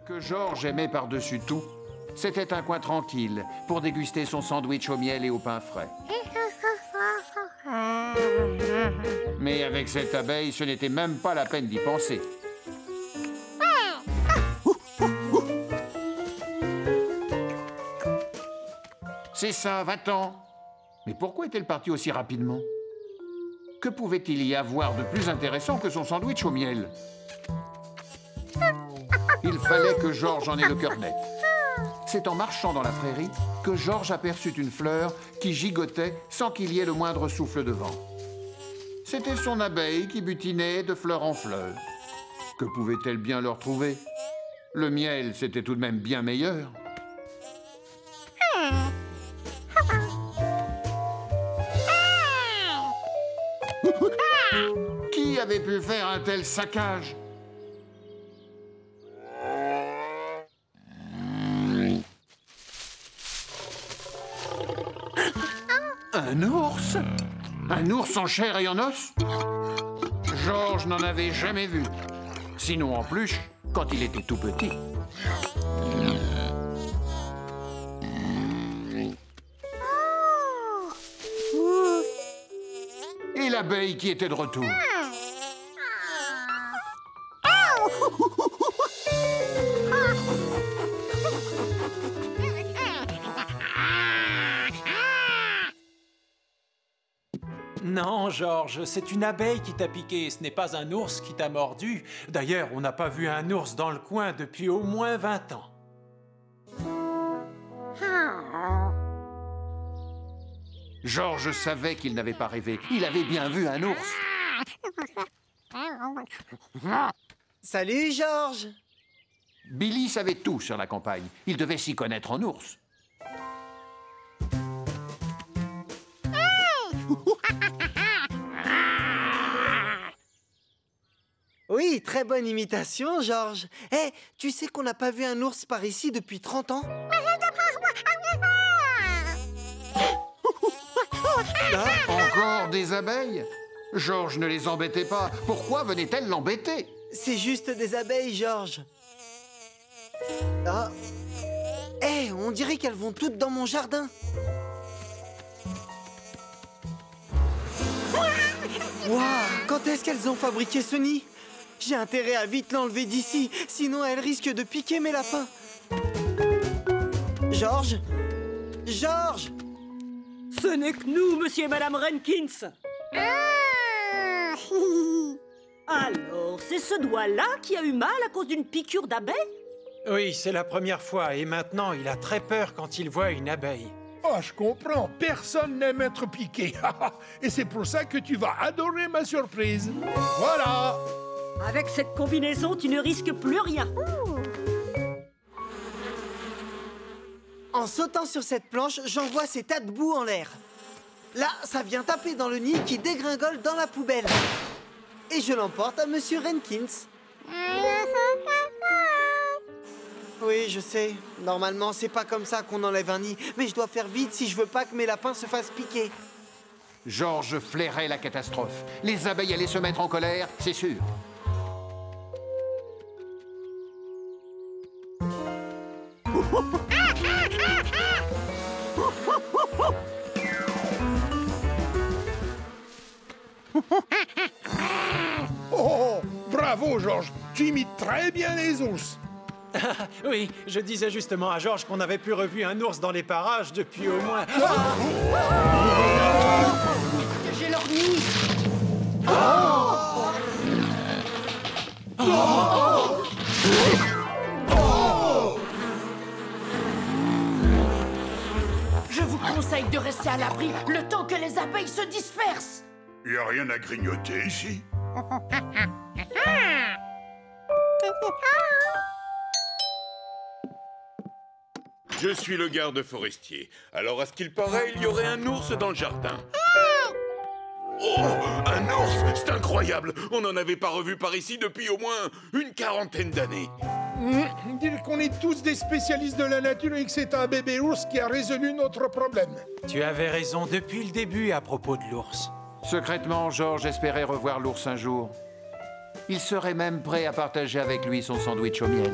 Que Georges aimait par-dessus tout, c'était un coin tranquille pour déguster son sandwich au miel et au pain frais. Mais avec cette abeille, ce n'était même pas la peine d'y penser. C'est ça, va-t'en. Mais pourquoi est-elle partie aussi rapidement? Que pouvait-il y avoir de plus intéressant que son sandwich au miel? Il fallait que Georges en ait le cœur net. C'est en marchant dans la prairie que Georges aperçut une fleur qui gigotait sans qu'il y ait le moindre souffle de vent. C'était son abeille qui butinait de fleur en fleur. Que pouvait-elle bien leur trouver? Le miel, c'était tout de même bien meilleur. Qui avait pu faire un tel saccage? Un ours? Un ours en chair et en os? Georges n'en avait jamais vu. Sinon en peluche, quand il était tout petit. Et l'abeille qui était de retour. Non, Georges, c'est une abeille qui t'a piqué, ce n'est pas un ours qui t'a mordu. D'ailleurs, on n'a pas vu un ours dans le coin depuis au moins 20 ans. Georges savait qu'il n'avait pas rêvé. Il avait bien vu un ours. Salut, Georges! Billy savait tout sur la campagne. Il devait s'y connaître en ours. Oui, très bonne imitation, Georges. Hé, tu sais qu'on n'a pas vu un ours par ici depuis 30 ans? Encore des abeilles? Georges ne les embêtait pas. Pourquoi venait-elle l'embêter? C'est juste des abeilles, Georges. Ah. Hé, on dirait qu'elles vont toutes dans mon jardin. Waouh, quand est-ce qu'elles ont fabriqué ce nid? J'ai intérêt à vite l'enlever d'ici, sinon elles risquent de piquer mes lapins. Georges? Georges? Ce n'est que nous, monsieur et madame Renkins. Alors, c'est ce doigt-là qui a eu mal à cause d'une piqûre d'abeille? Oui, c'est la première fois, et maintenant, il a très peur quand il voit une abeille. Oh, je comprends. Personne n'aime être piqué. Et c'est pour ça que tu vas adorer ma surprise. Voilà. Avec cette combinaison, tu ne risques plus rien. En sautant sur cette planche, j'envoie ces tas de boue en l'air. Là, ça vient taper dans le nid qui dégringole dans la poubelle. Et je l'emporte à Monsieur Renkins. Oui, je sais. Normalement, c'est pas comme ça qu'on enlève un nid. Mais je dois faire vite si je veux pas que mes lapins se fassent piquer. Georges flairait la catastrophe. Les abeilles allaient se mettre en colère, c'est sûr. Oh, bravo, Georges. Tu imites très bien les ours. Oui, je disais justement à Georges qu'on n'avait plus revu un ours dans les parages depuis au moins... J'ai leur nid. Je vous conseille de rester à l'abri le temps que les abeilles se dispersent. Il n'y a rien à grignoter ici. Je suis le garde forestier. Alors, à ce qu'il paraît, il y aurait un ours dans le jardin. Oh, un ours! C'est incroyable! On n'en avait pas revu par ici depuis au moins une 40aine d'années. Dire qu'on est tous des spécialistes de la nature et que c'est un bébé ours qui a résolu notre problème. Tu avais raison depuis le début à propos de l'ours. Secrètement, Georges espérait revoir l'ours un jour. Il serait même prêt à partager avec lui son sandwich au miel.